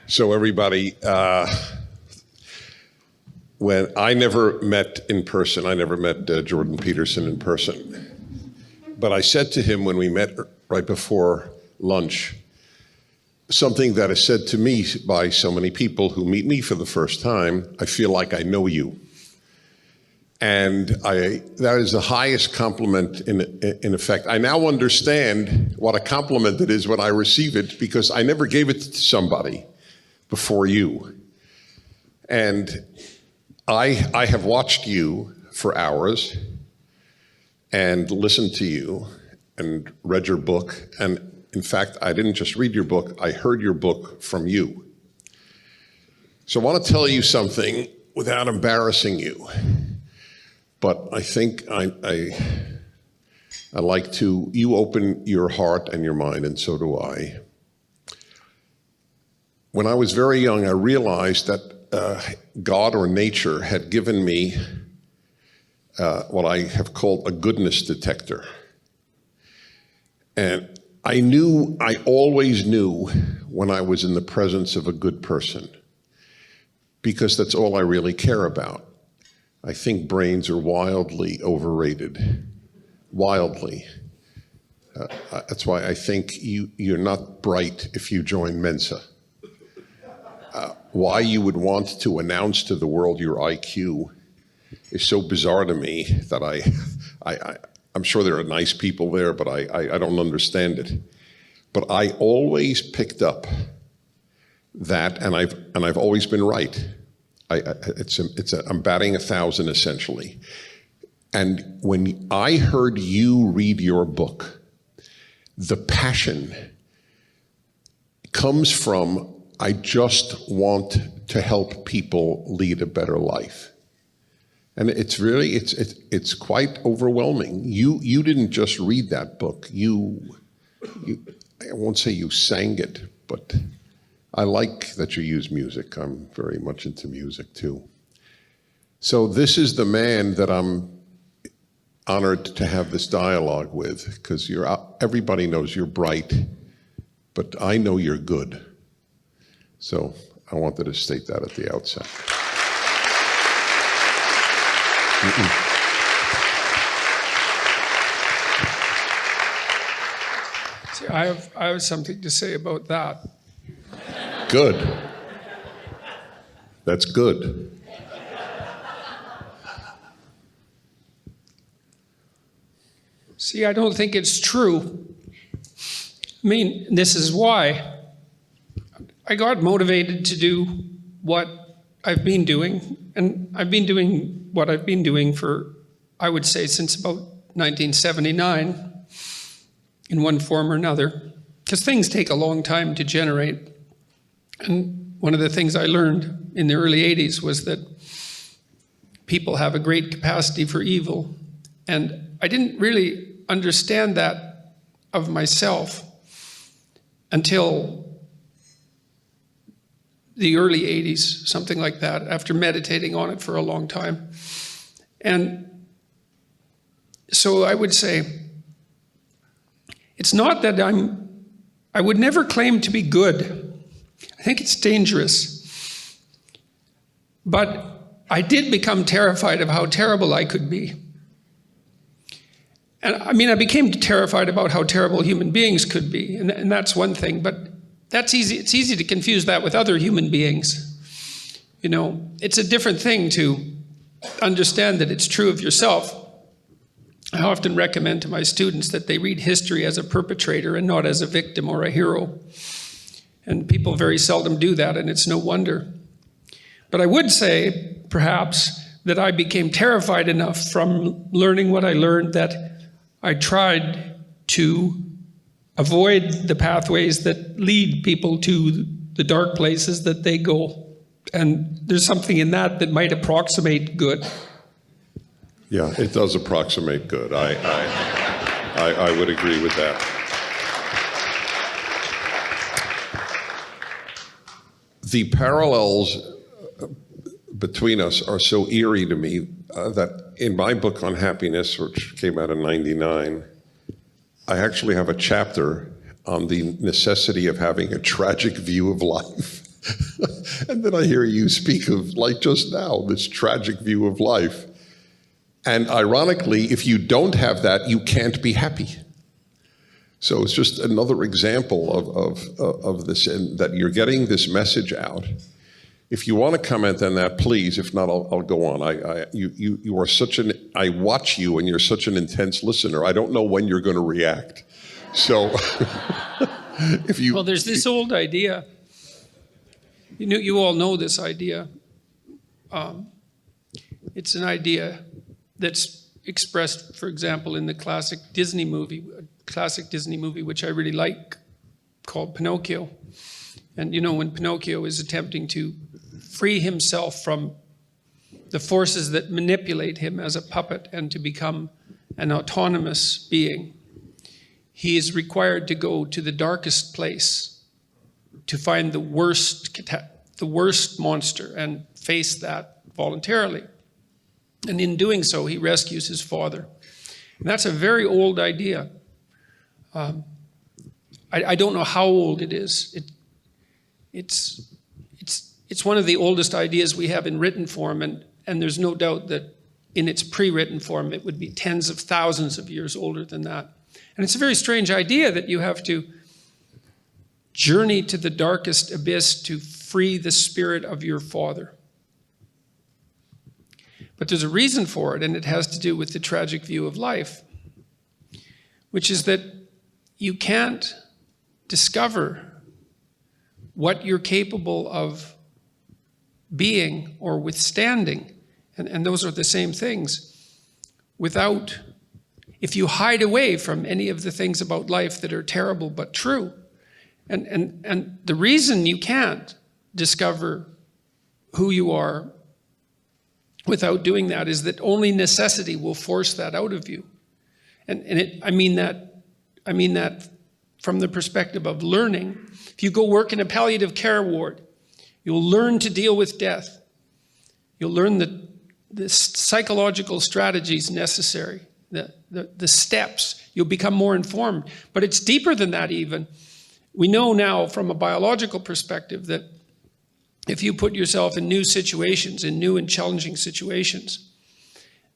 So everybody, when I never met in person, I never met Jordan Peterson in person. But I said to him when we met right before lunch, something that is said to me by so many people who meet me for the first time: I feel like I know you. And that is the highest compliment in effect. I now understand what a compliment it is when I receive it, because I never gave it to somebody before you. And I have watched you for hours and listened to you and read your book. And in fact, I didn't just read your book, I heard your book from you. So I want to tell you something without embarrassing you. But I think I like to, you open your heart and your mind, and so do I. When I was very young, I realized that God or nature had given me what I have called a goodness detector. And I always knew when I was in the presence of a good person, because that's all I really care about. I think brains are wildly overrated, wildly. That's why I think you're not bright if you join Mensa. Why you would want to announce to the world your IQ is so bizarre to me that I'm sure there are nice people there, but I don't understand it. But I always picked up that, and I've always been right. I'm batting 1,000 essentially. And when I heard you read your book, the passion comes from, I just want to help people lead a better life. And it's really, it's quite overwhelming. You didn't just read that book. I won't say you sang it, but I like that you use music. I'm very much into music too. So this is the man that I'm honored to have this dialogue with, because everybody knows you're bright, but I know you're good. So I wanted to state that at the outset. See, I have something to say about that. Good. That's good. See, I don't think it's true. I mean, this is why I got motivated to do what I've been doing. And I've been doing what I've been doing for, I would say, since about 1979, in one form or another. Because things take a long time to generate. And one of the things I learned in the early 80s was that people have a great capacity for evil. And I didn't really understand that of myself until the early 80s, something like that, after meditating on it for a long time. And so I would say, it's not that I would never claim to be good. I think it's dangerous. But I did become terrified of how terrible I could be. And I mean, I became terrified about how terrible human beings could be, and that's one thing, but that's easy. It's easy to confuse that with other human beings. You know, it's a different thing to understand that it's true of yourself. I often recommend to my students that they read history as a perpetrator and not as a victim or a hero. And people very seldom do that, and it's no wonder. But I would say, perhaps, that I became terrified enough from learning what I learned that I tried to avoid the pathways that lead people to the dark places that they go. And there's something in that that might approximate good. Yeah, it does approximate good. I would agree with that. The parallels between us are so eerie to me that in my book on happiness, which came out in '99, I actually have a chapter on the necessity of having a tragic view of life. And then I hear you speak of, like just now, this tragic view of life. And ironically, if you don't have that, you can't be happy. So it's just another example of this, and that you're getting this message out. If you want to comment on that, please. If not, I'll go on. You are such an, I watch you and you're such an intense listener. I don't know when you're going to react. So if you... Well, there's this old idea. You all know this idea. It's an idea that's expressed, for example, in the classic Disney movie, which I really like, called Pinocchio. And you know, when Pinocchio is attempting to free himself from the forces that manipulate him as a puppet and to become an autonomous being, he is required to go to the darkest place to find the worst monster and face that voluntarily. And in doing so, he rescues his father. And that's a very old idea. I don't know how old it is. It's one of the oldest ideas we have in written form, and there's no doubt that in its pre-written form, it would be tens of thousands of years older than that. And it's a very strange idea that you have to journey to the darkest abyss to free the spirit of your father. But there's a reason for it, and it has to do with the tragic view of life, which is that you can't discover what you're capable of being or withstanding, and those are the same things, without, if you hide away from any of the things about life that are terrible but true. And the reason you can't discover who you are without doing that is that only necessity will force that out of you. I mean that from the perspective of learning. If you go work in a palliative care ward, you'll learn to deal with death. You'll learn the psychological strategies necessary, the steps. You'll become more informed. But it's deeper than that even. We know now from a biological perspective that if you put yourself in new situations, in new and challenging situations,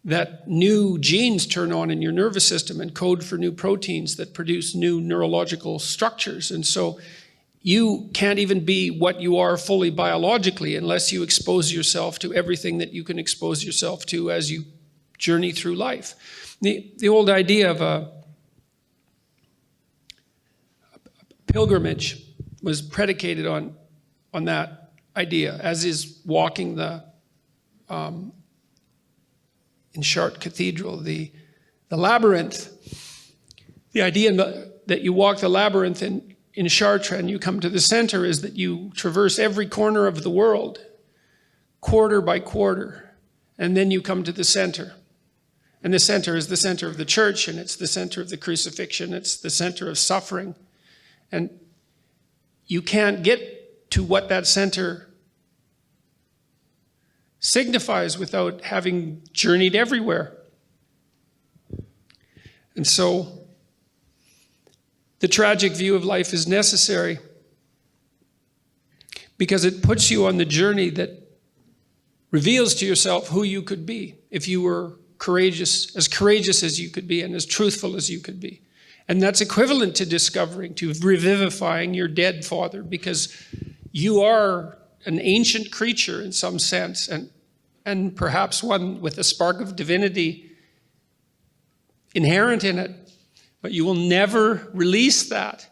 that new genes turn on in your nervous system and code for new proteins that produce new neurological structures. And so you can't even be what you are fully biologically unless you expose yourself to everything that you can expose yourself to as you journey through life. The old idea of a pilgrimage was predicated on that idea, as is walking in Chartres Cathedral, the labyrinth. The idea that you walk the labyrinth in Chartres and you come to the center is that you traverse every corner of the world, quarter by quarter, and then you come to the center. And the center is the center of the church, and it's the center of the crucifixion, it's the center of suffering. And you can't get to what that center signifies without having journeyed everywhere. And so the tragic view of life is necessary because it puts you on the journey that reveals to yourself who you could be if you were courageous as you could be and as truthful as you could be. And that's equivalent to discovering, to revivifying your dead father, because you are an ancient creature in some sense, and perhaps one with a spark of divinity inherent in it. But you will never release that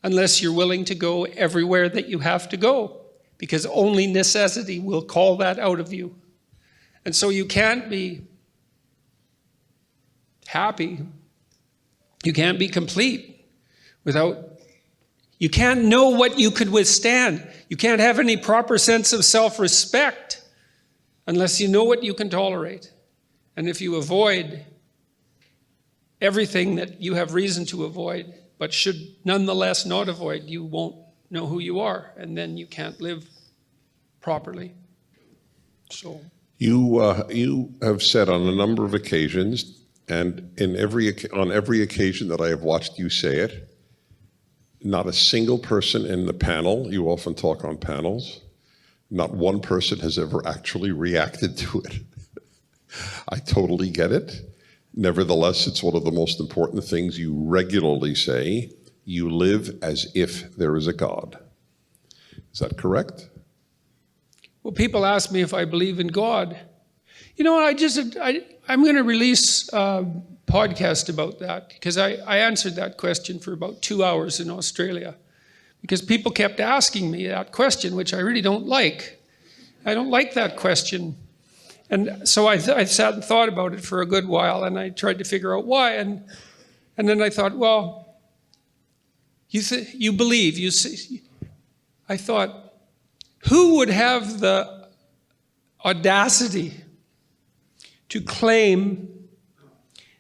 unless you're willing to go everywhere that you have to go, because only necessity will call that out of you. And so you can't be happy. You can't be complete without, you can't know what you could withstand. You can't have any proper sense of self-respect unless you know what you can tolerate. And if you avoid everything that you have reason to avoid, but should nonetheless not avoid, you won't know who you are, and then you can't live properly. So you have said on a number of occasions, and on every occasion that I have watched you say it, not a single person in the panel, you often talk on panels, not one person has ever actually reacted to it. I totally get it. Nevertheless, it's one of the most important things you regularly say. You live as if there is a God. Is that correct? Well, people ask me if I believe in God. You know, I'm going to release a podcast about that, because I answered that question for about 2 hours in Australia, because people kept asking me that question, which I really don't like. I don't like that question. And so I sat and thought about it for a good while, and I tried to figure out why. And then I thought, well, you believe. I thought, who would have the audacity to claim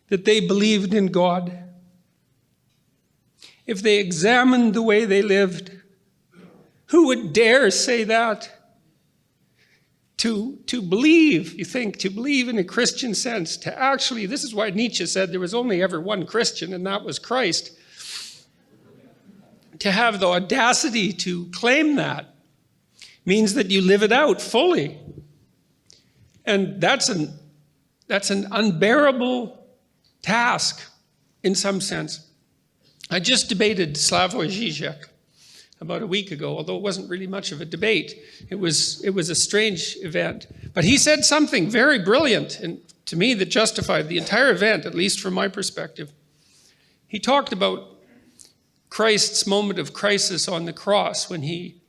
that they believed in God if they examined the way they lived? Who would dare say that? To believe, you think, to believe in a Christian sense, to actually, this is why Nietzsche said there was only ever one Christian, and that was Christ. To have the audacity to claim that means that you live it out fully. And that's an unbearable task in some sense. I just debated Slavoj Žižek about a week ago, although it wasn't really much of a debate. It was a strange event. But he said something very brilliant, and to me that justified the entire event, at least from my perspective. He talked about Christ's moment of crisis on the cross when he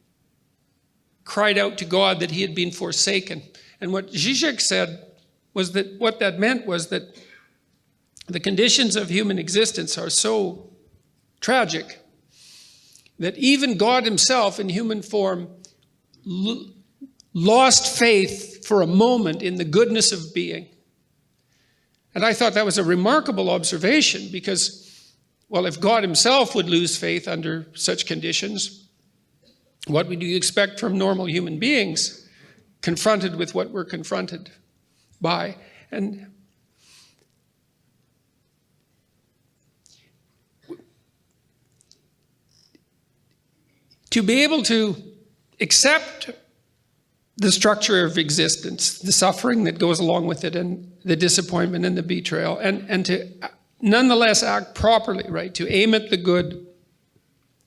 cried out to God that he had been forsaken. And what Žižek said was that what that meant was that the conditions of human existence are so tragic that even God himself in human form lost faith for a moment in the goodness of being. And I thought that was a remarkable observation because, well, if God himself would lose faith under such conditions, what would you expect from normal human beings confronted with what we're confronted by? And to be able to accept the structure of existence, the suffering that goes along with it, and the disappointment and the betrayal, and to nonetheless act properly, right? To aim at the good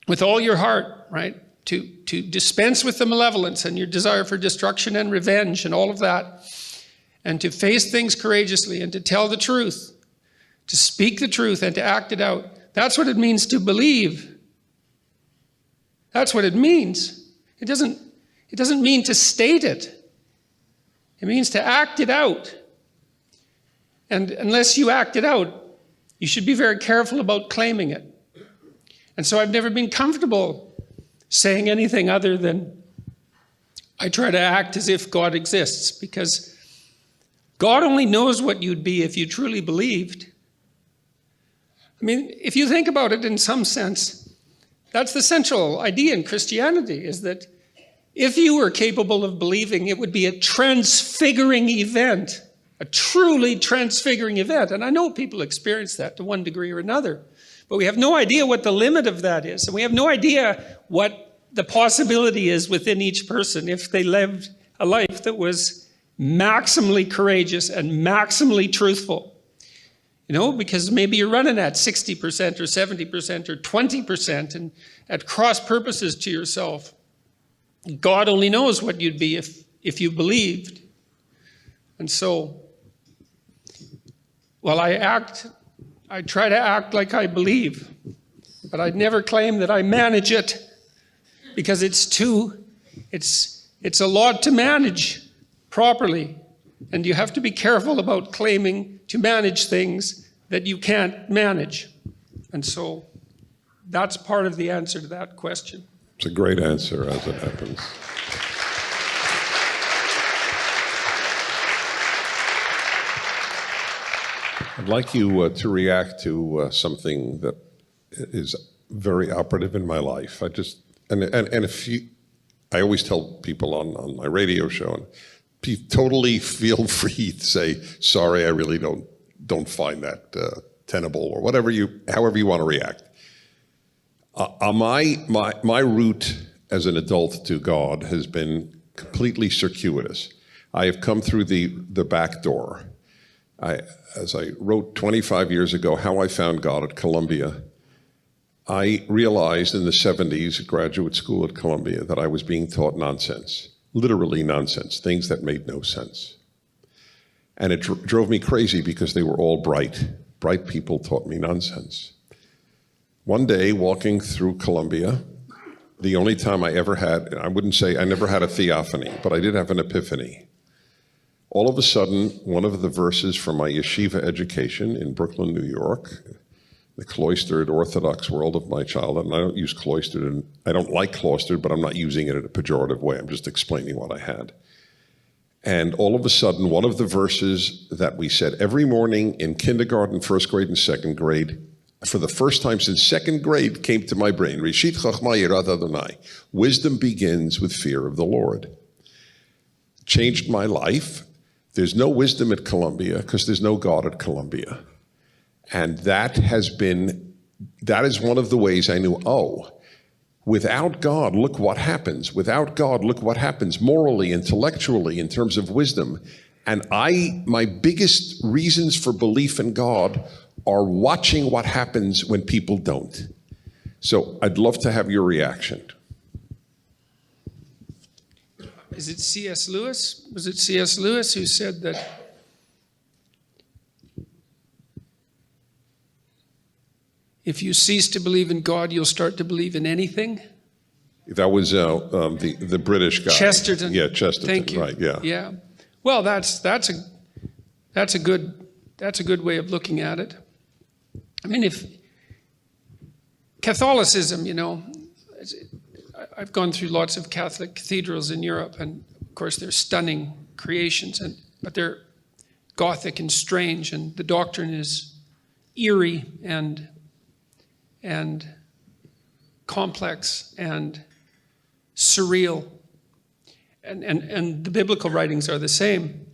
with all your heart, right? To dispense with the malevolence and your desire for destruction and revenge and all of that, and to face things courageously and to tell the truth, to speak the truth and to act it out. That's what it means to believe. That's what it means. It doesn't mean to state it. It means to act it out. And unless you act it out, you should be very careful about claiming it. And so I've never been comfortable saying anything other than I try to act as if God exists, because God only knows what you'd be if you truly believed. I mean, if you think about it in some sense, that's the central idea in Christianity, is that if you were capable of believing, it would be a transfiguring event, a truly transfiguring event. And I know people experience that to one degree or another, but we have no idea what the limit of that is. And we have no idea what the possibility is within each person if they lived a life that was maximally courageous and maximally truthful. You know, because maybe you're running at 60% or 70% or 20% and at cross purposes to yourself. God only knows what you'd be if you believed. And so, well, I try to act like I believe, but I'd never claim that I manage it, because it's a lot to manage properly. And you have to be careful about claiming to manage things that you can't manage. And so that's part of the answer to that question. It's a great answer, as it happens. I'd like you to react to something that is very operative in my life. I always tell people on my radio show, and totally feel free to say, sorry, I really don't find that tenable, or however you want to react. My route as an adult to God has been completely circuitous. I have come through the back door. As I wrote 25 years ago, How I Found God at Columbia, I realized in the 70s, graduate school at Columbia, that I was being taught nonsense, literally nonsense, things that made no sense. And it drove me crazy because they were all bright. Bright people taught me nonsense. One day, walking through Columbia, the only time I ever had, I wouldn't say I never had a theophany, but I did have an epiphany. All of a sudden, one of the verses from my yeshiva education in Brooklyn, New York, the cloistered Orthodox world of my childhood, and I don't use cloistered, and I don't like cloistered, but I'm not using it in a pejorative way. I'm just explaining what I had. And all of a sudden, one of the verses that we said every morning in kindergarten, first grade, and second grade, for the first time since second grade, came to my brain. Reshit Chachma Yirat Adonai. Wisdom begins with fear of the Lord. Changed my life. There's no wisdom at Columbia because there's no God at Columbia. And that is one of the ways I knew, without God, look what happens. Without God, look what happens morally, intellectually, in terms of wisdom. And my biggest reasons for belief in God are watching what happens when people don't. So I'd love to have your reaction. Is it C.S. Lewis? Was it C.S. Lewis who said that if you cease to believe in God, you'll start to believe in anything? That was the British guy. Chesterton. Yeah, Chesterton. Thank you. Right. Yeah. Yeah. Well, that's a good way of looking at it. I mean, if Catholicism, I've gone through lots of Catholic cathedrals in Europe, and of course they're stunning creations, but they're Gothic and strange, and the doctrine is eerie and complex and surreal, and the biblical writings are the same.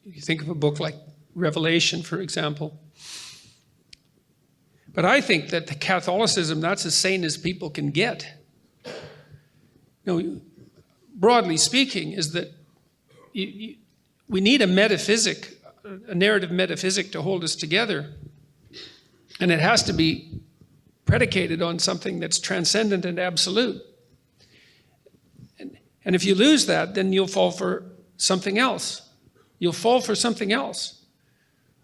You think of a book like Revelation, for example. But I think that the Catholicism, that's as sane as people can get. Broadly speaking, is that we need a metaphysic, a narrative metaphysic to hold us together. And it has to be predicated on something that's transcendent and absolute. And if you lose that, then you'll fall for something else. You'll fall for something else.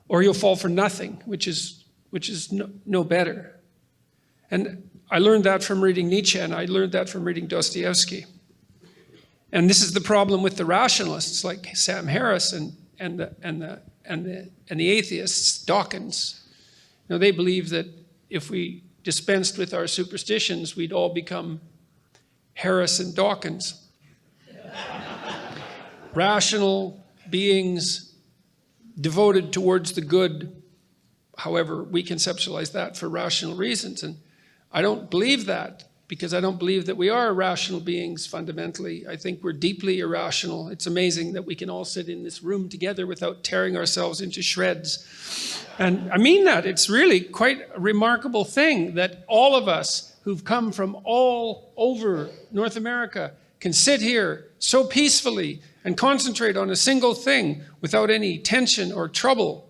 Or you'll fall for nothing, which is no better. And I learned that from reading Nietzsche, and I learned that from reading Dostoevsky. And this is the problem with the rationalists like Sam Harris and the atheists, Dawkins. They believe that if we dispensed with our superstitions, we'd all become Harris and Dawkins. Rational beings devoted towards the good, however we conceptualize that for rational reasons. And I don't believe that, because I don't believe that we are rational beings fundamentally. I think we're deeply irrational. It's amazing that we can all sit in this room together without tearing ourselves into shreds. And I mean that. It's really quite a remarkable thing that all of us who've come from all over North America can sit here so peacefully and concentrate on a single thing without any tension or trouble.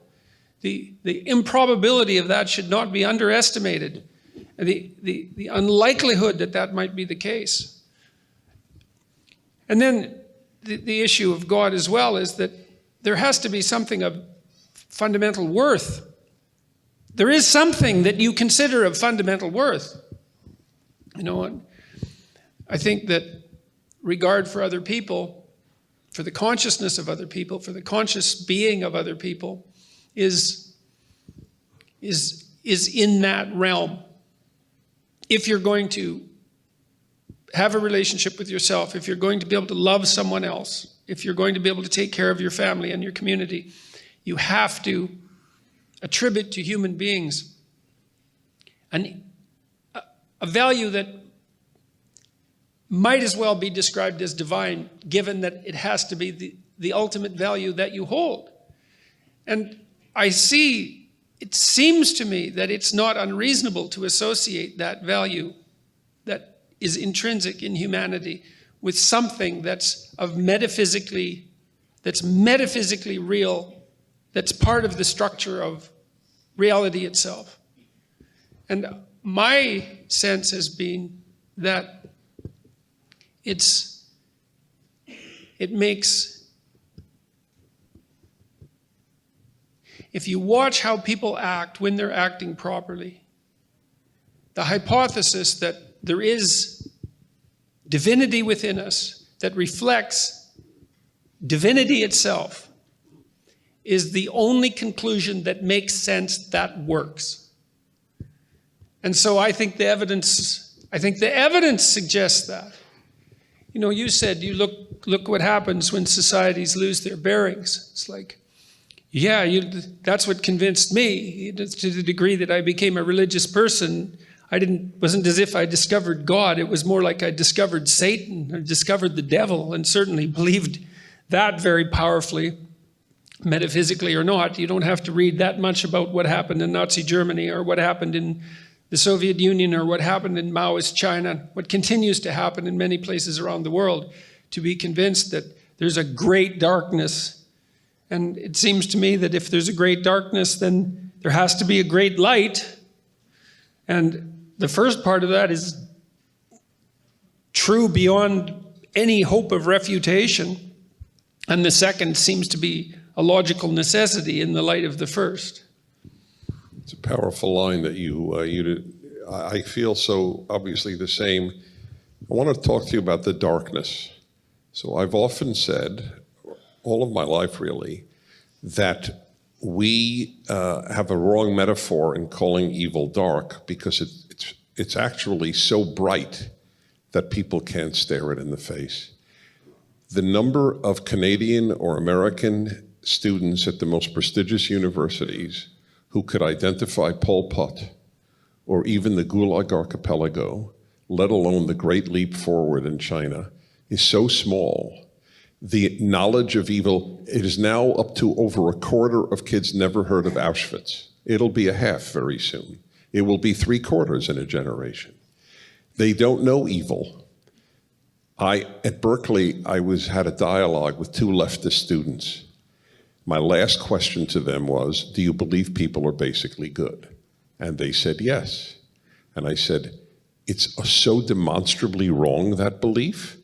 The improbability of that should not be underestimated. The unlikelihood that might be the case. And then the issue of God as well is that there has to be something of fundamental worth. There is something that you consider of fundamental worth. I think that regard for other people, for the consciousness of other people, for the conscious being of other people, is in that realm. If you're going to have a relationship with yourself, if you're going to be able to love someone else, if you're going to be able to take care of your family and your community, you have to attribute to human beings a value that might as well be described as divine, given that it has to be the ultimate value that you hold. And I see it seems to me that it's not unreasonable to associate that value that is intrinsic in humanity with something that's metaphysically real, that's part of the structure of reality itself. And my sense has been that it makes, if you watch how people act when they're acting properly, the hypothesis that there is divinity within us that reflects divinity itself is the only conclusion that makes sense that works. And so I think the evidence suggests that. You know, you said, you look what happens when societies lose their bearings. It's like, yeah, that's what convinced me. To the degree that I became a religious person, wasn't as if I discovered God. It was more like I discovered Satan, or discovered the devil, and certainly believed that very powerfully, metaphysically or not. You don't have to read that much about what happened in Nazi Germany, or what happened in the Soviet Union, or what happened in Maoist China, what continues to happen in many places around the world, to be convinced that there's a great darkness. And it seems to me that if there's a great darkness, then there has to be a great light. And the first part of that is true beyond any hope of refutation. And the second seems to be a logical necessity in the light of the first. It's a powerful line that you did. I feel so obviously the same. I want to talk to you about the darkness. So I've often said, all of my life really, that we have a wrong metaphor in calling evil dark, because it's actually so bright that people can't stare it in the face. The number of Canadian or American students at the most prestigious universities who could identify Pol Pot or even the Gulag Archipelago, let alone the Great Leap Forward in China, is so small. The knowledge of evil, it is now up to over a quarter of kids never heard of Auschwitz. It'll be a half very soon. It will be 3/4 in a generation. They don't know evil. At Berkeley, I had a dialogue with 2 leftist students. My last question to them was, do you believe people are basically good? And they said yes. And I said, it's so demonstrably wrong, that belief,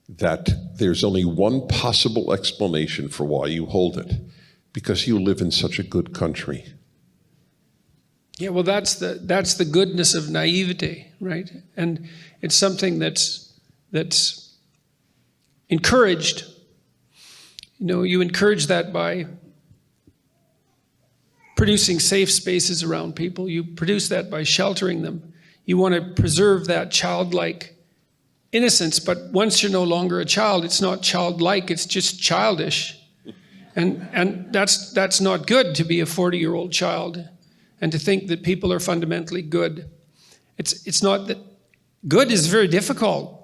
that there's only one possible explanation for why you hold it, because you live in such a good country. Yeah, well, that's the goodness of naivety, right? And it's something that's encouraged. You know, you encourage that by producing safe spaces around people. You produce that by sheltering them. You want to preserve that childlike innocence, but once you're no longer a child, it's not childlike, it's just childish. And that's not good, to be a 40-year-old child and to think that people are fundamentally good. It's not that. Good is very difficult.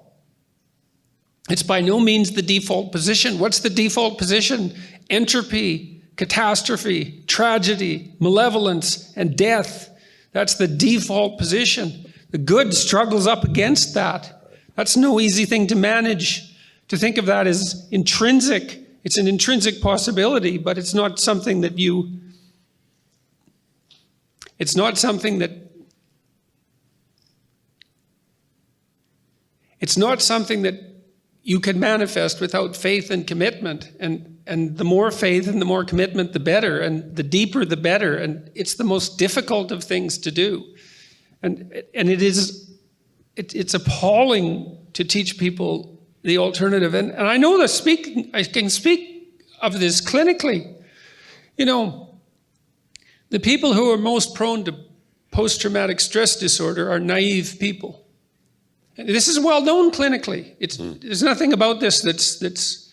It's by no means the default position. What's the default position? Entropy, catastrophe, tragedy, malevolence, and death. That's the default position. The good struggles up against that. That's no easy thing to manage. To think of that as intrinsic. It's an intrinsic possibility, but it's not something that it's not something that you can manifest without faith and commitment. And the more faith and the more commitment, the better. And the deeper, the better. And it's the most difficult of things to do. And it's appalling to teach people the alternative. And I know that I can speak of this clinically. You know, the people who are most prone to post-traumatic stress disorder are naive people. And this is well known clinically. There's nothing about this that's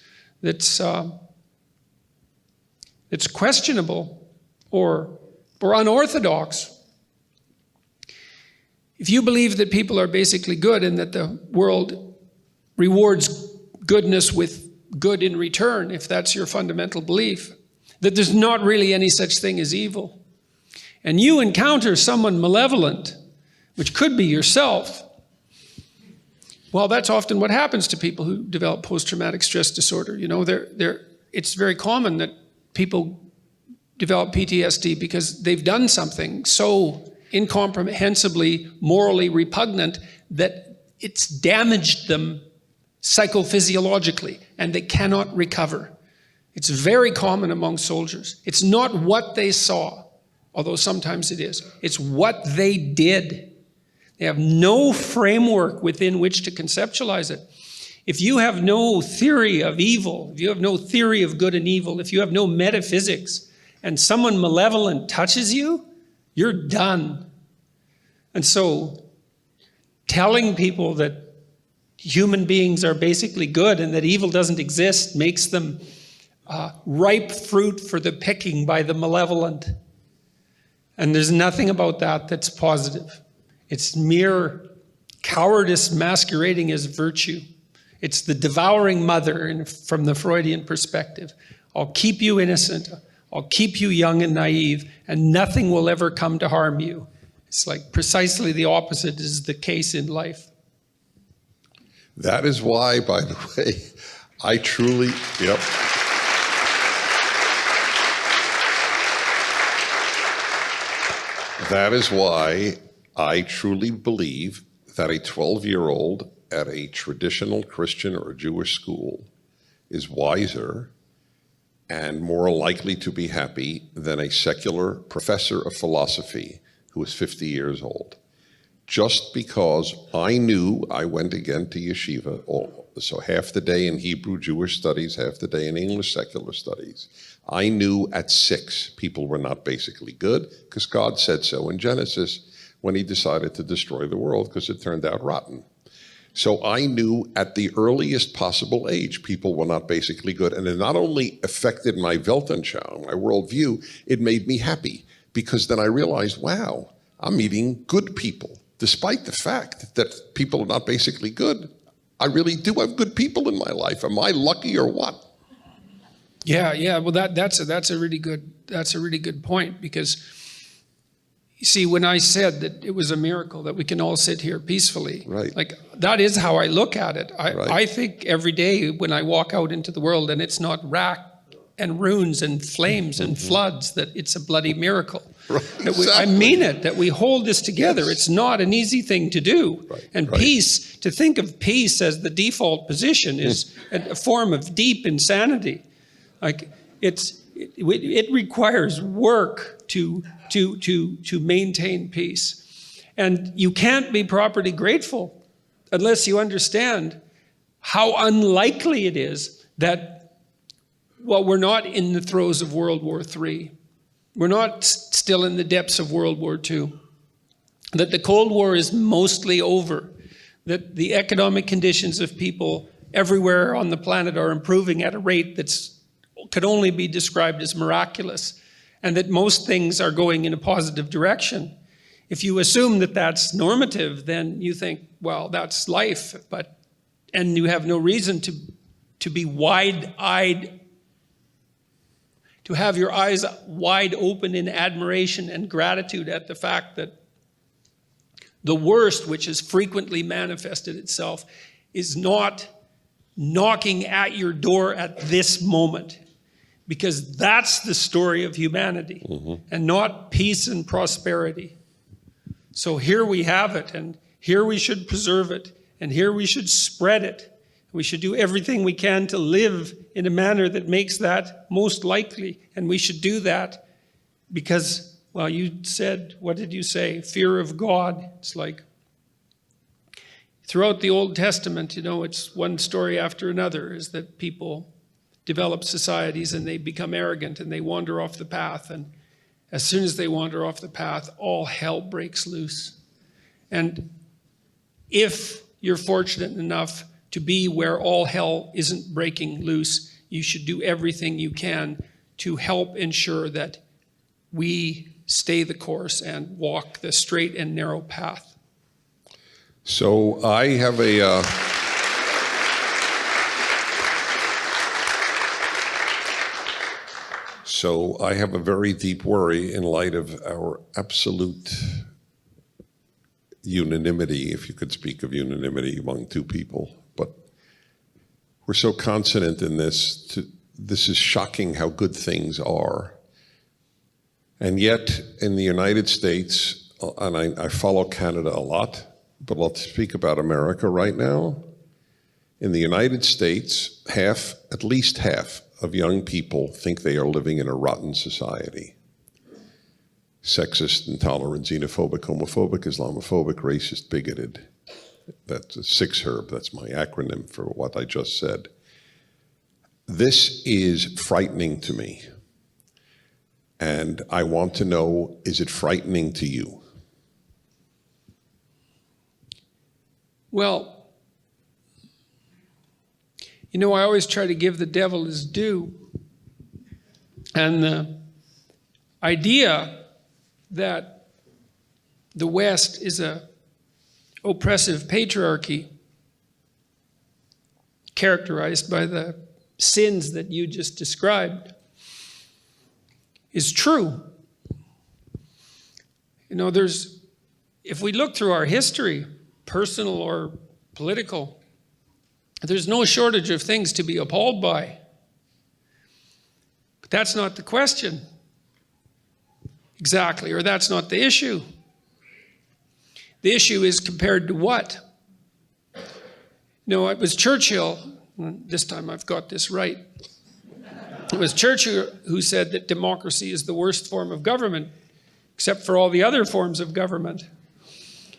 questionable or unorthodox. If you believe that people are basically good and that the world rewards goodness with good in return, if that's your fundamental belief, that there's not really any such thing as evil, and you encounter someone malevolent, which could be yourself, well, that's often what happens to people who develop post-traumatic stress disorder. You know, it's very common that people develop PTSD because they've done something so incomprehensibly morally repugnant that it's damaged them psychophysiologically, and they cannot recover. It's very common among soldiers. It's not what they saw, although sometimes it is. It's what they did. They have no framework within which to conceptualize it. If you have no theory of evil, if you have no theory of good and evil, if you have no metaphysics, and someone malevolent touches you, you're done. And so telling people that human beings are basically good and that evil doesn't exist makes them ripe fruit for the picking by the malevolent. And there's nothing about that that's positive. It's mere cowardice masquerading as virtue. It's the devouring mother from the Freudian perspective. I'll keep you innocent. I'll keep you young and naive, and nothing will ever come to harm you. It's like precisely the opposite is the case in life. That is why, by the way, I truly, yep. That is why I truly believe that a 12-year-old at a traditional Christian or Jewish school is wiser and more likely to be happy than a secular professor of philosophy who is 50 years old. Just because I knew, I went again to yeshiva, so half the day in Hebrew Jewish studies, half the day in English secular studies. I knew at 6 people were not basically good because God said so in Genesis when he decided to destroy the world because it turned out rotten. So I knew at the earliest possible age people were not basically good. And it not only affected my Weltanschauung, my worldview, it made me happy because then I realized, wow, I'm meeting good people. Despite the fact that people are not basically good, I really do have good people in my life. Am I lucky or what? Yeah. Well, that's a really good point, because you see, when I said that it was a miracle that we can all sit here peacefully, right. Like that is how I look at it. Right. I think every day when I walk out into the world and it's not rack and ruins and flames and floods, that it's a bloody miracle. Right. Exactly. I mean it, that we hold this together. Yes. It's not an easy thing to do. Right. And right. Peace, to think of peace as the default position is a form of deep insanity. Like it requires work to maintain peace. And you can't be properly grateful unless you understand how unlikely it is that, well, we're not in the throes of World War III. We're not still in the depths of World War II. That the Cold War is mostly over. That the economic conditions of people everywhere on the planet are improving at a rate that's could only be described as miraculous, and that most things are going in a positive direction. If you assume that that's normative, then you think, well, that's life, and you have no reason to be wide-eyed, to have your eyes wide open in admiration and gratitude at the fact that the worst, which has frequently manifested itself, is not knocking at your door at this moment. Because that's the story of humanity, and not peace and prosperity. So here we have it, and here we should preserve it, and here we should spread it. We should do everything we can to live in a manner that makes that most likely, and we should do that because, well, you said, what did you say? Fear of God. It's like, throughout the Old Testament, it's one story after another, is that people develop societies and they become arrogant and they wander off the path. And as soon as they wander off the path, all hell breaks loose. And if you're fortunate enough to be where all hell isn't breaking loose, you should do everything you can to help ensure that we stay the course and walk the straight and narrow path. So I have a... So I have a very deep worry in light of our absolute unanimity, if you could speak of unanimity among two people. But we're so consonant in this. This is shocking how good things are. And yet, in the United States, and I follow Canada a lot, but I'll speak about America right now. In the United States, at least half of young people think they are living in a rotten society. Sexist, intolerant, xenophobic, homophobic, Islamophobic, racist, bigoted. That's a 6-herb, that's my acronym for what I just said. This is frightening to me. And I want to know, is it frightening to you? Well, you know, I always try to give the devil his due. And the idea that the West is an oppressive patriarchy characterized by the sins that you just described is true. You know, if we look through our history, personal or political, there's no shortage of things to be appalled by. But that's not the question exactly, or that's not the issue. The issue is compared to what? No, it was Churchill, this time I've got this right. It was Churchill who said that democracy is the worst form of government, except for all the other forms of government.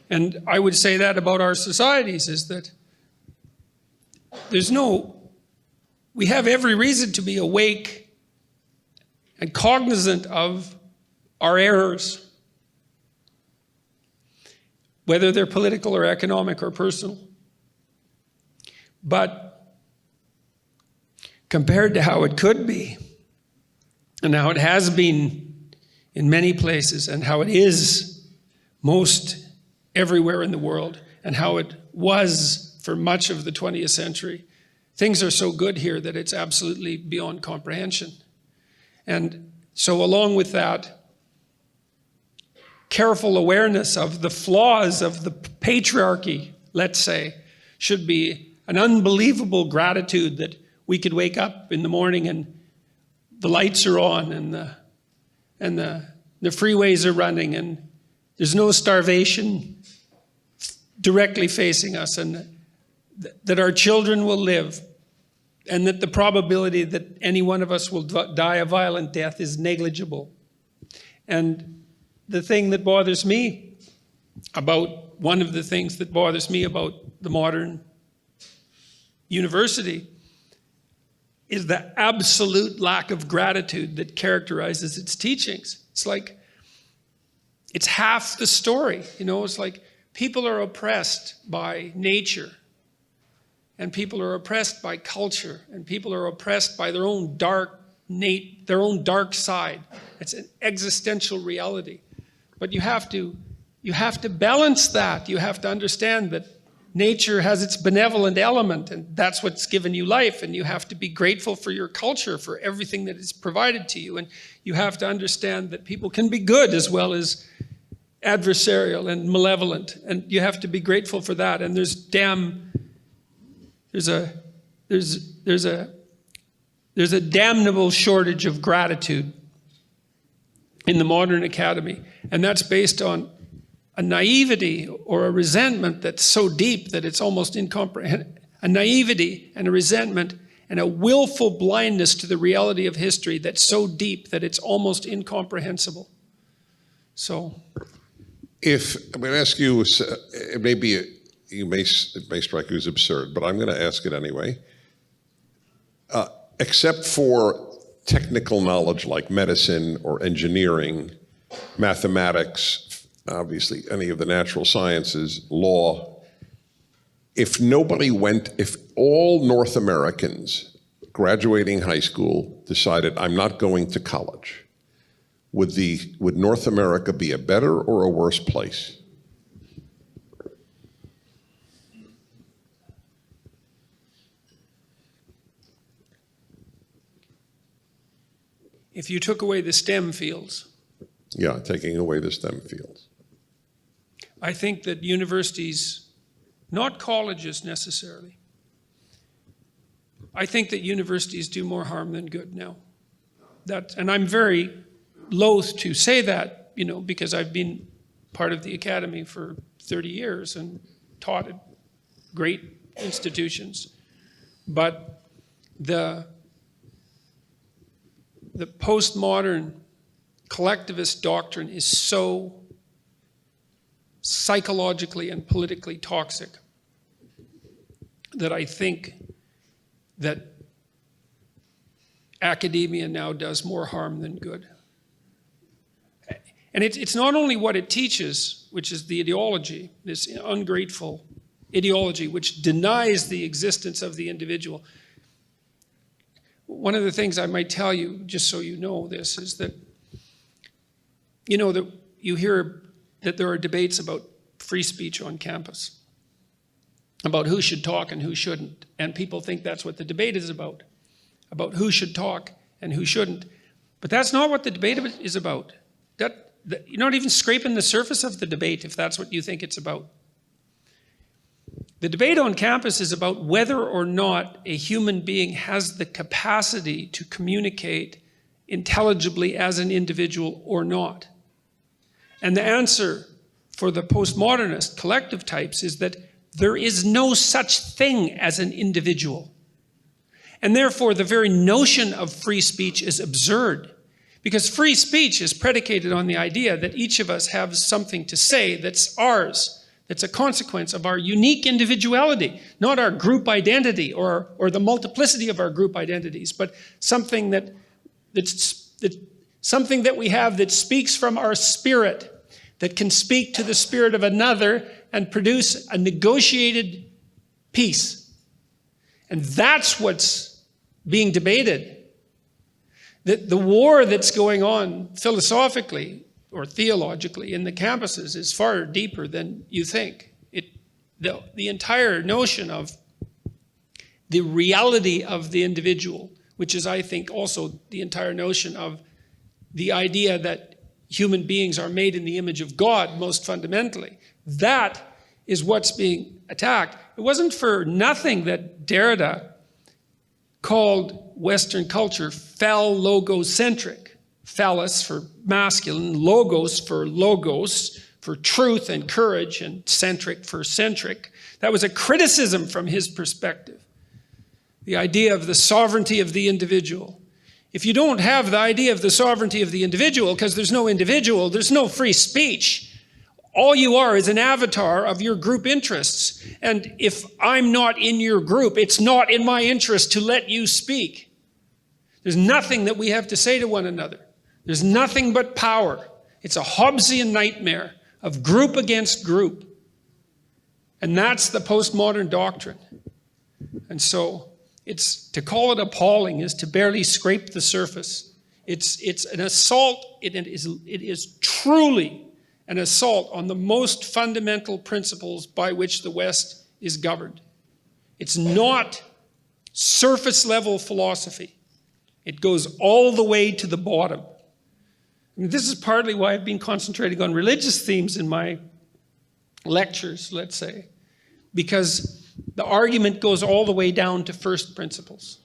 And I would say that about our societies, is that we have every reason to be awake and cognizant of our errors, whether they're political or economic or personal. But compared to how it could be, and how it has been in many places, and how it is most everywhere in the world, and how it was for much of the 20th century, things are so good here that it's absolutely beyond comprehension. And so along with that, careful awareness of the flaws of the patriarchy, let's say, should be an unbelievable gratitude that we could wake up in the morning and the lights are on and the freeways are running and there's no starvation directly facing us, and that our children will live, and that the probability that any one of us will die a violent death is negligible. And the thing that bothers me about, one of the things that bothers me about the modern university is the absolute lack of gratitude that characterizes its teachings. It's like, it's half the story. You know, it's like people are oppressed by nature, and people are oppressed by culture, and people are oppressed by their own dark side. It's an existential reality. But you have to balance that. You have to understand that nature has its benevolent element, and that's what's given you life, and you have to be grateful for your culture, for everything that is provided to you, and you have to understand that people can be good as well as adversarial and malevolent, and you have to be grateful for that. And there's a damnable shortage of gratitude in the modern academy, and that's based on a naivety or a resentment that's so deep that it's almost incomprehensible. A naivety and a resentment and a willful blindness to the reality of history that's so deep that it's almost incomprehensible. So, I'm going to ask you, it may strike you as absurd, but I'm going to ask it anyway. Except for technical knowledge like medicine or engineering, mathematics, obviously any of the natural sciences, law, if all North Americans graduating high school decided, I'm not going to college, would North America be a better or a worse place? if you took away the STEM fields. Yeah, taking away the STEM fields. I think that universities, not colleges necessarily, I think that universities do more harm than good now. And I'm very loath to say that, because I've been part of the academy for 30 years and taught at great institutions. But the postmodern collectivist doctrine is so psychologically and politically toxic that I think that academia now does more harm than good. And it's not only what it teaches, which is the ideology, this ungrateful ideology which denies the existence of the individual. One of the things I might tell you, just so you know this, is that that you hear that there are debates about free speech on campus, about who should talk and who shouldn't. And people think that's what the debate is about who should talk and who shouldn't. But that's not what the debate is about. You're not even scraping the surface of the debate if that's what you think it's about. The debate on campus is about whether or not a human being has the capacity to communicate intelligibly as an individual or not. And the answer for the postmodernist collective types is that there is no such thing as an individual. And therefore, the very notion of free speech is absurd, because free speech is predicated on the idea that each of us has something to say that's ours, that's a consequence of our unique individuality, not our group identity or the multiplicity of our group identities, but something something that we have that speaks from our spirit, that can speak to the spirit of another and produce a negotiated peace. And that's what's being debated. The war that's going on philosophically or theologically in the campuses is far deeper than you think. The entire notion of the reality of the individual, which is, I think, also the entire notion of the idea that human beings are made in the image of God, most fundamentally. That is what's being attacked. It wasn't for nothing that Derrida called Western culture phallogocentric. Phallus for masculine, logos, for truth and courage, and centric for centric. That was a criticism from his perspective. The idea of the sovereignty of the individual. If you don't have the idea of the sovereignty of the individual, because there's no individual, there's no free speech. All you are is an avatar of your group interests. And if I'm not in your group, it's not in my interest to let you speak. There's nothing that we have to say to one another. There's nothing but power. It's a Hobbesian nightmare of group against group. And that's the postmodern doctrine. And so to call it appalling is to barely scrape the surface. It's an assault. It is truly an assault on the most fundamental principles by which the West is governed. It's not surface level philosophy. It goes all the way to the bottom. I mean, this is partly why I've been concentrating on religious themes in my lectures, let's say, because the argument goes all the way down to first principles.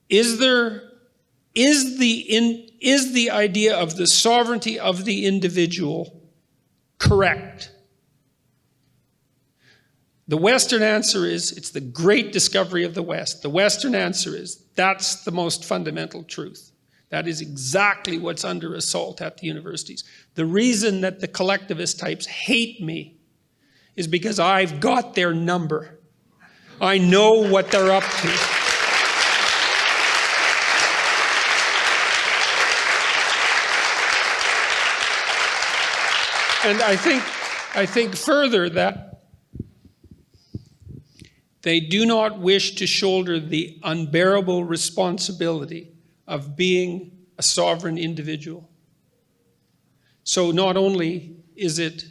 Is the idea of the sovereignty of the individual correct? The Western answer is, it's the great discovery of the West. The Western answer is, that's the most fundamental truth. That is exactly what's under assault at the universities. The reason that the collectivist types hate me is because I've got their number. I know what they're up to. And I think further that they do not wish to shoulder the unbearable responsibility of being a sovereign individual. So not only is it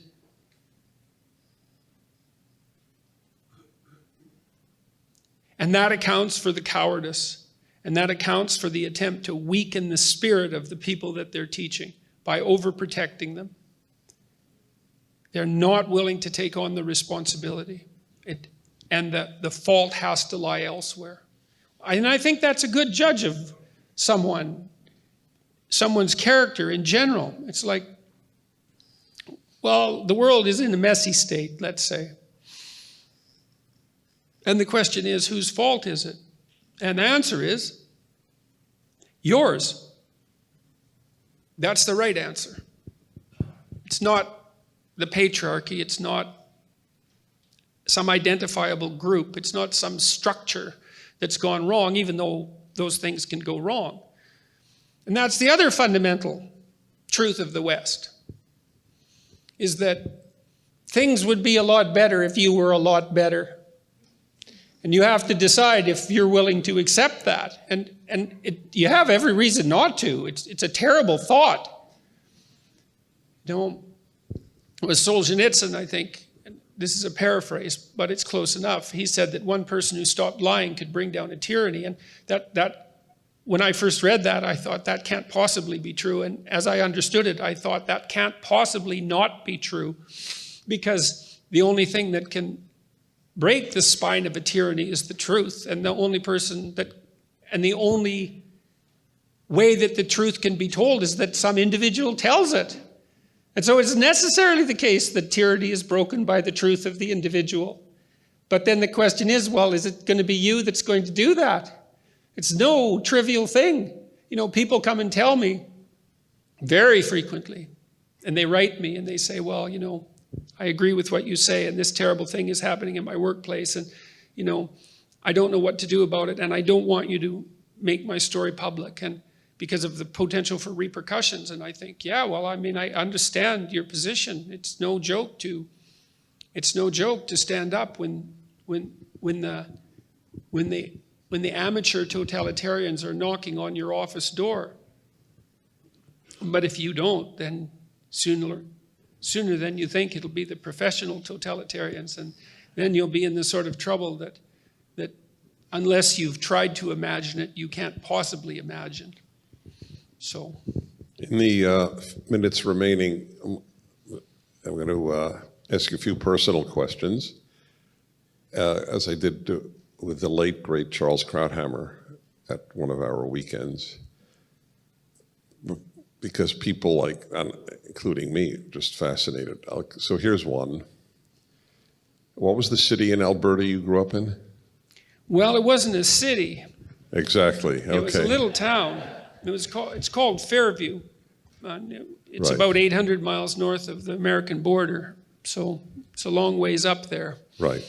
and that accounts for the cowardice And that accounts for the attempt to weaken the spirit of the people that they're teaching by overprotecting them. They're not willing to take on the responsibility. And the fault has to lie elsewhere. And I think that's a good judge of someone's character in general. It's like, well, the world is in a messy state, let's say. And the question is, whose fault is it? And the answer is, yours. That's the right answer. It's not the patriarchy. It's not some identifiable group. It's not some structure that's gone wrong, even though those things can go wrong. And that's the other fundamental truth of the West, is that things would be a lot better if you were a lot better. And you have to decide if you're willing to accept that. And you have every reason not to. It's a terrible thought. You know, it was Solzhenitsyn, I think. This is a paraphrase, but it's close enough. He said that one person who stopped lying could bring down a tyranny. And that when I first read that, I thought that can't possibly be true. And as I understood it, I thought that can't possibly not be true, because the only thing that can break the spine of a tyranny is the truth. And the only way that the truth can be told is that some individual tells it. And so it's necessarily the case that tyranny is broken by the truth of the individual. But then the question is, well, is it going to be you that's going to do that? It's no trivial thing. You know, people come and tell me very frequently, and they write me and they say, well, you know, I agree with what you say, and this terrible thing is happening in my workplace, and, you know, I don't know what to do about it, and I don't want you to make my story public, and because of the potential for repercussions. And I think, yeah, well, I mean, I understand your position. It's no joke to stand up when the amateur totalitarians are knocking on your office door. But if you don't, then sooner than you think, it'll be the professional totalitarians, and then you'll be in the sort of trouble that unless you've tried to imagine it, you can't possibly imagine. So, in the minutes remaining, I'm going to ask you a few personal questions, as I did with the late, great Charles Krauthammer at one of our weekends, because people like, including me, are just fascinated. So here's one. What was the city in Alberta you grew up in? Well, it wasn't a city. Exactly. Okay. It was a little town. It's called Fairview. It's Right. about 800 miles north of the American border. So it's a long ways up there. Right.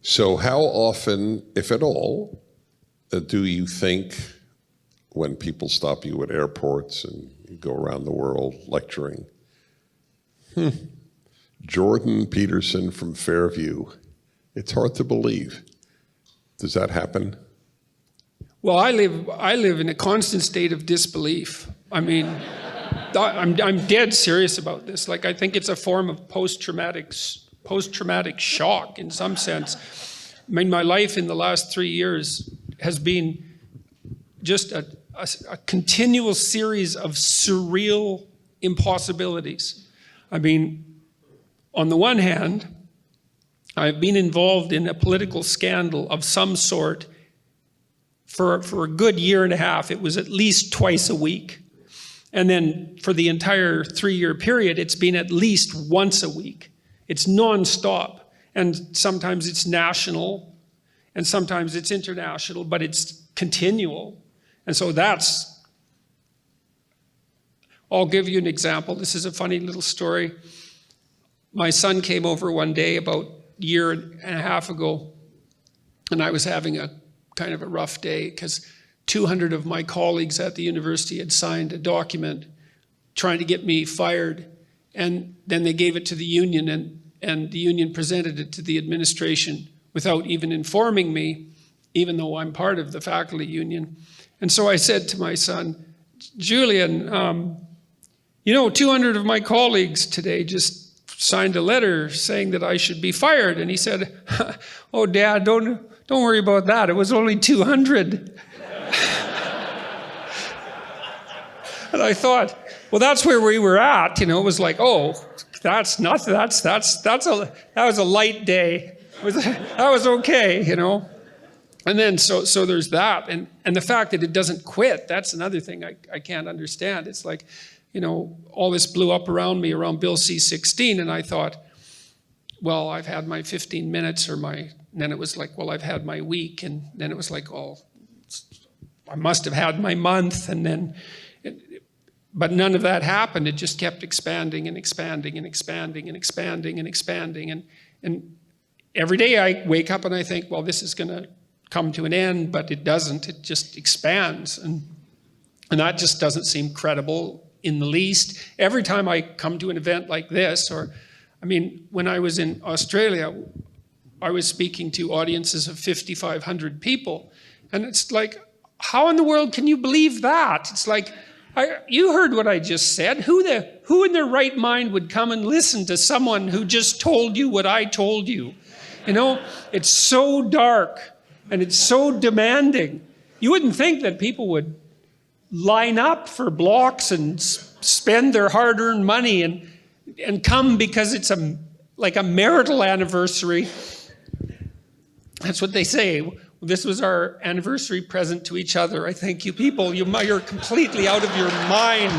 So how often, if at all, do you think, when people stop you at airports and you go around the world lecturing, Jordan Peterson from Fairview, it's hard to believe. Does that happen? Well, I live in a constant state of disbelief. I mean, I'm dead serious about this. Like, I think it's a form of post-traumatic shock in some sense. I mean, my life in the last 3 years has been just a continual series of surreal impossibilities. I mean, on the one hand, I've been involved in a political scandal of some sort for a good year and a half. It was at least twice a week. And then for the entire 3-year period, it's been at least once a week. It's nonstop. And sometimes it's national, and sometimes it's international, but it's continual. And so I'll give you an example. This is a funny little story. My son came over one day about a year and a half ago, and I was having a kind of a rough day because 200 of my colleagues at the university had signed a document trying to get me fired, and then they gave it to the union, and the union presented it to the administration without even informing me, even though I'm part of the faculty union. And so I said to my son, Julian, 200 of my colleagues today just signed a letter saying that I should be fired. And he said, oh, Dad, don't worry about that. It was only 200. And I thought, well, that's where we were at. You know, it was like, oh, that was a light day. That was okay, you know. And then so there's that, and the fact that it doesn't quit. That's another thing I can't understand. It's like, you know, all this blew up around me around Bill C-16, and I thought, well, I've had my 15 minutes, and then it was like, well, I've had my week, and then it was like, oh, I must have had my month, and then. But none of that happened. It just kept expanding and expanding and expanding and expanding and expanding. And every day I wake up and I think, well, this is going to come to an end, but it doesn't. It just expands. And that just doesn't seem credible in the least. Every time I come to an event like this, when I was in Australia, I was speaking to audiences of 5,500 people. And it's like, how in the world can you believe that? It's like, you heard what I just said. Who in their right mind would come and listen to someone who just told you what I told you? You know, it's so dark and it's so demanding. You wouldn't think that people would line up for blocks and spend their hard-earned money and come because it's like a marital anniversary. That's what they say. This was our anniversary present to each other. I think you people, you're completely out of your mind.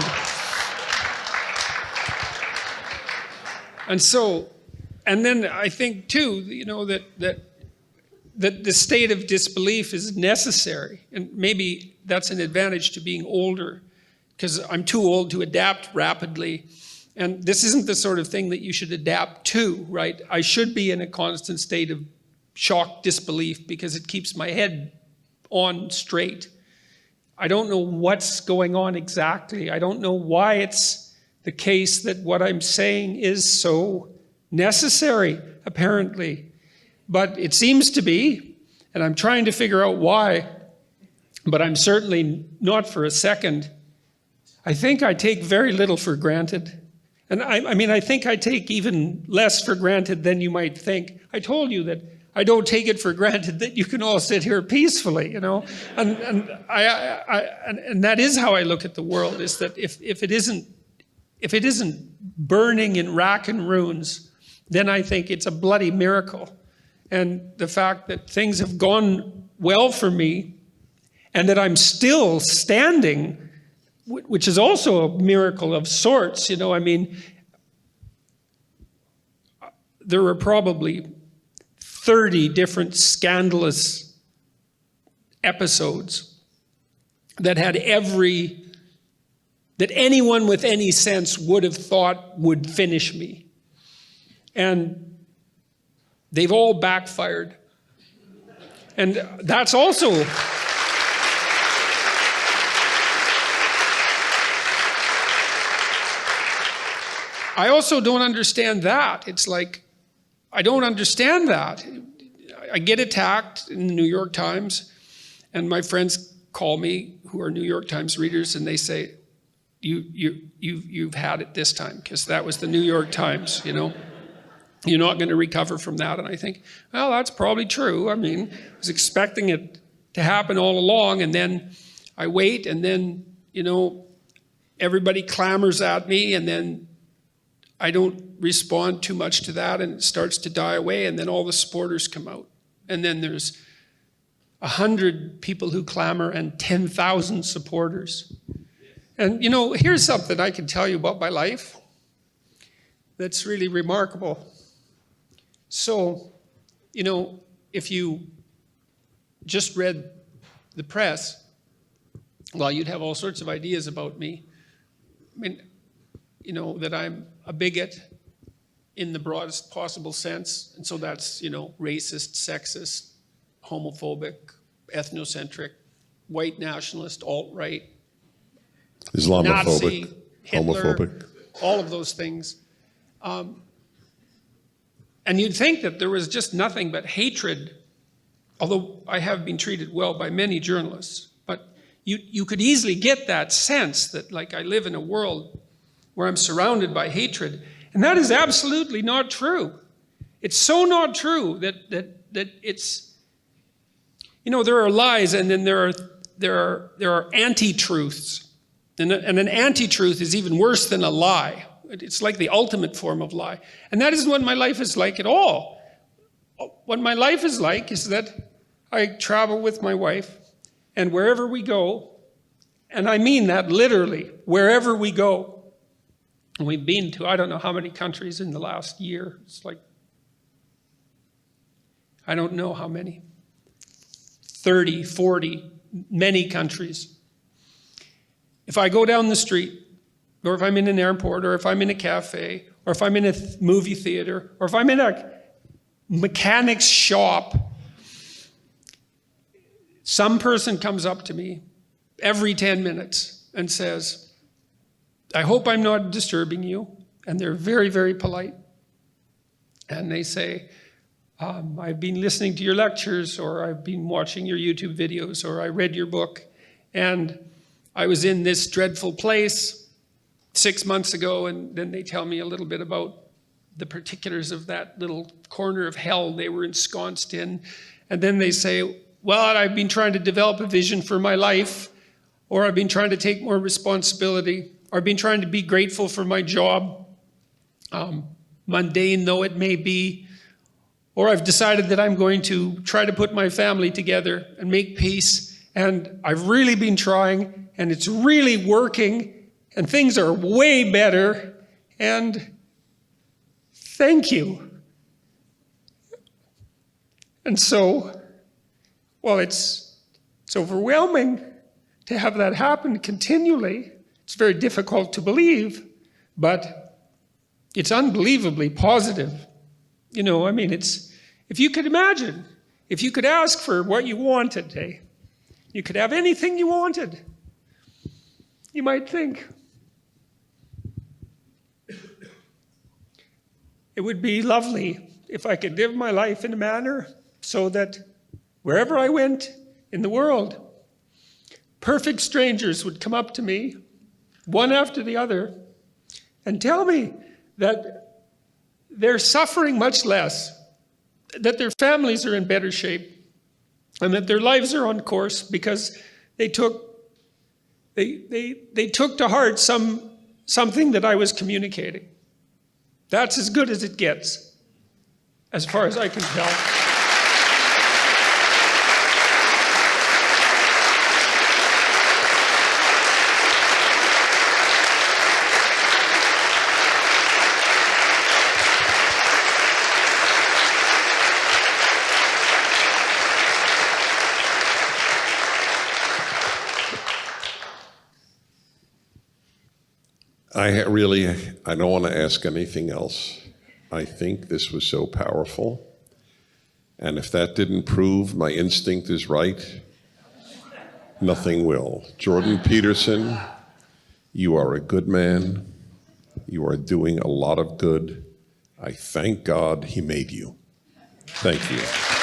And then I think too, you know, that the state of disbelief is necessary. And maybe that's an advantage to being older, because I'm too old to adapt rapidly. And this isn't the sort of thing that you should adapt to, right? I should be in a constant state of shock disbelief because it keeps my head on straight. I don't know what's going on exactly. I don't know why it's the case that what I'm saying is so necessary, apparently. But it seems to be, and I'm trying to figure out why, but I'm certainly not for a second. I think I take very little for granted. And I think I take even less for granted than you might think. I told you that I don't take it for granted that you can all sit here peacefully, you know, and that is how I look at the world. Is that if it isn't burning in rack and ruins, then I think it's a bloody miracle. And the fact that things have gone well for me, and that I'm still standing, which is also a miracle of sorts, you know. I mean, there were probably 30 different scandalous episodes that anyone with any sense would have thought would finish me. And they've all backfired. And that's also... I also don't understand that. It's like, I don't understand that. I get attacked in the New York Times, and my friends call me who are New York Times readers, and they say, you've had it this time, because that was the New York Times, you know. You're not going to recover from that. And I think, well, that's probably true. I mean, I was expecting it to happen all along, and then I wait, and then, you know, everybody clamors at me, and then I don't respond too much to that, and it starts to die away, and then all the supporters come out. And then there's 100 people who clamor and 10,000 supporters. And, you know, here's something I can tell you about my life that's really remarkable. So, you know, if you just read the press, well, you'd have all sorts of ideas about me. I mean, you know, that I'm a bigot in the broadest possible sense. And so that's, you know, racist, sexist, homophobic, ethnocentric, white nationalist, alt-right, Islamophobic, Nazi, Hitler, homophobic. All of those things. And you'd think that there was just nothing but hatred, although I have been treated well by many journalists. But you could easily get that sense that, like, I live in a world where I'm surrounded by hatred. And that is absolutely not true. It's so not true that it's, you know, there are lies, and then there are anti-truths. And an anti-truth is even worse than a lie. It's like the ultimate form of lie. And that isn't what my life is like at all. What my life is like is that I travel with my wife, and wherever we go, and I mean that literally, wherever we go, and we've been to I don't know how many countries in the last year. It's like, I don't know how many. 30, 40, many countries. If I go down the street, or if I'm in an airport, or if I'm in a cafe, or if I'm in a movie theater, or if I'm in a mechanic's shop, some person comes up to me every 10 minutes and says, I hope I'm not disturbing you. And they're very, very polite. And they say, I've been listening to your lectures, or I've been watching your YouTube videos, or I read your book, and I was in this dreadful place 6 months ago, and then they tell me a little bit about the particulars of that little corner of hell they were ensconced in. And then they say, well, I've been trying to develop a vision for my life, or I've been trying to take more responsibility, or I've been trying to be grateful for my job, mundane though it may be, or I've decided that I'm going to try to put my family together and make peace, and I've really been trying, and it's really working, and things are way better, and thank you. And so, well, it's overwhelming to have that happen continually. It's very difficult to believe, but it's unbelievably positive. You know, I mean, it's, if you could imagine, if you could ask for what you wanted today, you could have anything you wanted. You might think, it would be lovely if I could live my life in a manner so that wherever I went in the world, perfect strangers would come up to me, one after the other, and tell me that they're suffering much less, that their families are in better shape, and that their lives are on course because they took to heart something that I was communicating. That's as good as it gets, as far as I can tell. I don't want to ask anything else. I think this was so powerful. And if that didn't prove my instinct is right, nothing will. Jordan Peterson, you are a good man. You are doing a lot of good. I thank God he made you. Thank you.